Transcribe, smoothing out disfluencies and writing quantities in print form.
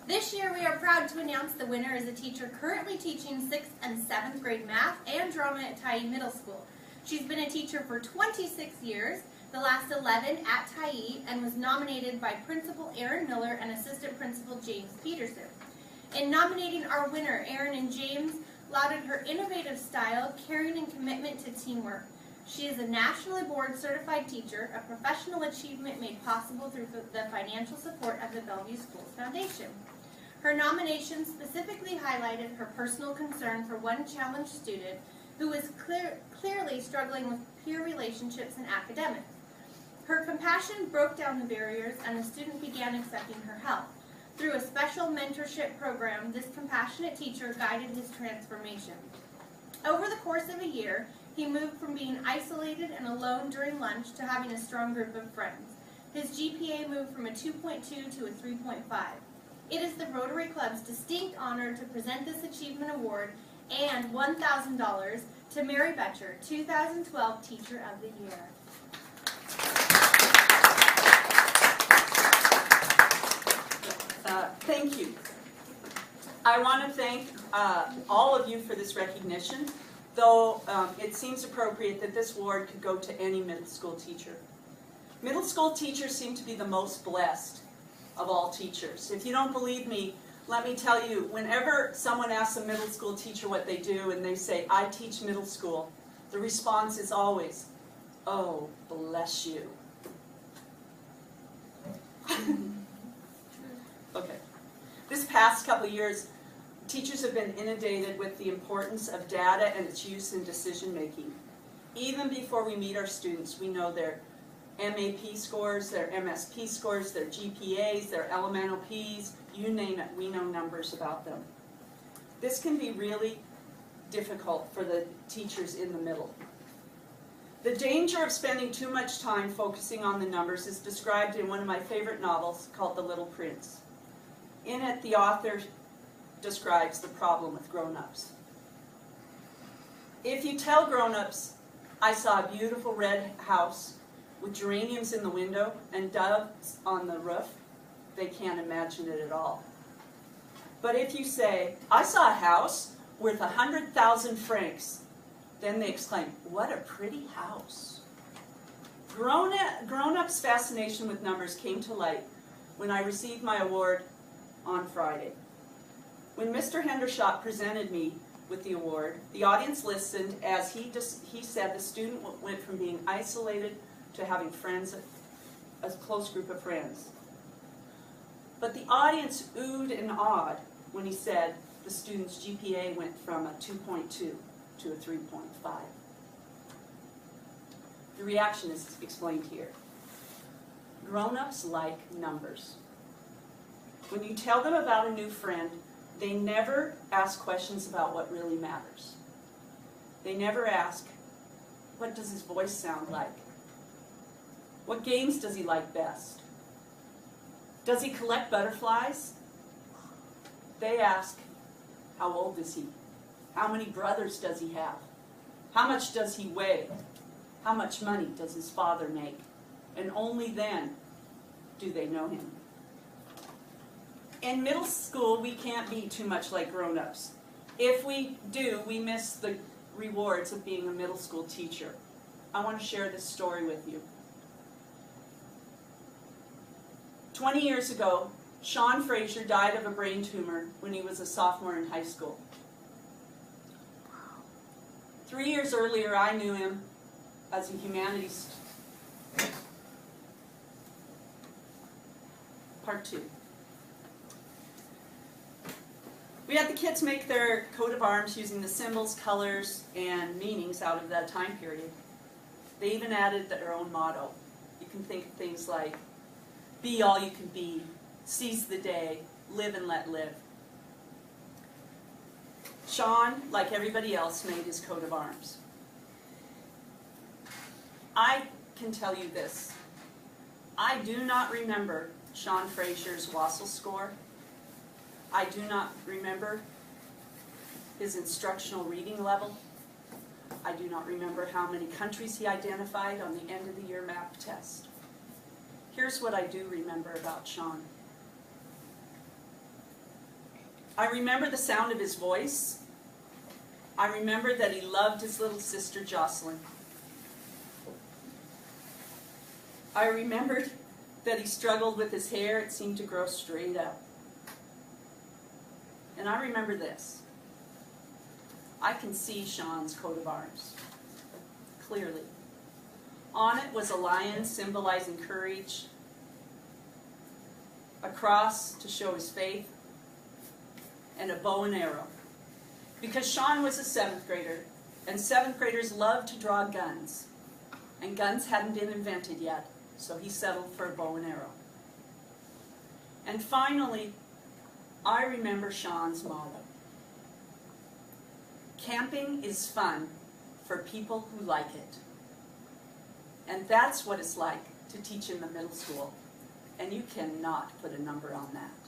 This year we are proud to announce the winner is a teacher currently teaching 6th and 7th grade math and drama at Tyee Middle School. She's been a teacher for 26 years, the last 11 at Tyee, and was nominated by Principal Aaron Miller and Assistant Principal James Peterson. In nominating our winner, Aaron and James lauded her innovative style, caring, and commitment to teamwork. She is a nationally board certified teacher, a professional achievement made possible through the financial support of the Bellevue Schools Foundation. Her nomination specifically highlighted her personal concern for one challenged student who was clearly struggling with peer relationships and academics. Her compassion broke down the barriers and the student began accepting her help. Through a special mentorship program, this compassionate teacher guided his transformation. Over the course of a year, he moved from being isolated and alone during lunch to having a strong group of friends. His GPA moved from a 2.2 to a 3.5. It is the Rotary Club's distinct honor to present this achievement award and $1,000 to Mary Boettcher, 2012 Teacher of the Year. Thank you. I want to thank all of you for this recognition, though it seems appropriate that this award could go to any middle school teacher. Middle school teachers seem to be the most blessed of all teachers. If you don't believe me, let me tell you, whenever someone asks a middle school teacher what they do and they say, "I teach middle school," the response is always, "Oh, bless you." Okay. This past couple of years, teachers have been inundated with the importance of data and its use in decision making. Even before we meet our students, we know their MAP scores, their MSP scores, their GPAs, their elemental Ps, you name it, we know numbers about them. This can be really difficult for the teachers in the middle. The danger of spending too much time focusing on the numbers is described in one of my favorite novels called The Little Prince. In it, the author describes the problem with grown-ups. If you tell grown-ups, "I saw a beautiful red house with geraniums in the window and doves on the roof," they can't imagine it at all. But if you say, "I saw a house worth 100,000 francs, then they exclaim, "What a pretty house." Grown-ups' fascination with numbers came to light when I received my award on Friday. When Mr. Hendershot presented me with the award, the audience listened as he said the student went from being isolated to having friends, a close group of friends. But the audience oohed and awed when he said the student's GPA went from a 2.2 to a 3.5. The reaction is explained here. Grown-ups like numbers. When you tell them about a new friend, they never ask questions about what really matters. They never ask, what does his voice sound like? What games does he like best? Does he collect butterflies? They ask, how old is he? How many brothers does he have? How much does he weigh? How much money does his father make? And only then do they know him. In middle school, we can't be too much like grown-ups. If we do, we miss the rewards of being a middle school teacher. I want to share this story with you. 20 years ago, Sean Fraser died of a brain tumor when he was a sophomore in high school. 3 years earlier, I knew him as a humanities. Part 2. We had the kids make their coat of arms using the symbols, colors, and meanings out of that time period. They even added their own motto. You can think of things like, be all you can be, seize the day, live and let live. Sean, like everybody else, made his coat of arms. I can tell you this. I do not remember Sean Fraser's WASL score. I do not remember his instructional reading level. I do not remember how many countries he identified on the end of the year map test. Here's what I do remember about Sean. I remember the sound of his voice. I remember that he loved his little sister Jocelyn. I remembered that he struggled with his hair. It seemed to grow straight up. And I remember this. I can see Sean's coat of arms clearly. On it was a lion symbolizing courage, a cross to show his faith, and a bow and arrow. Because Sean was a 7th grader, and 7th graders love to draw guns. And guns hadn't been invented yet, so he settled for a bow and arrow. And finally, I remember Sean's motto. Camping is fun for people who like it. And that's what it's like to teach in the middle school. And you cannot put a number on that.